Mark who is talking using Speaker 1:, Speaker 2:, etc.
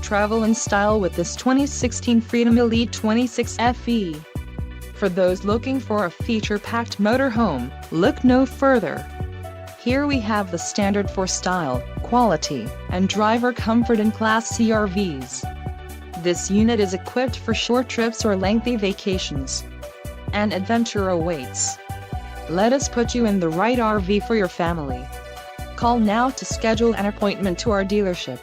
Speaker 1: travel in style with this 2016 Freedom Elite 26 FE. For those looking for a feature-packed motorhome, look no further. Here we have the standard for style, quality, and driver comfort in Class C RVs. This unit is equipped for short trips or lengthy vacations. An adventure awaits. Let us put you in the right RV for your family. Call now to schedule an appointment to our dealership.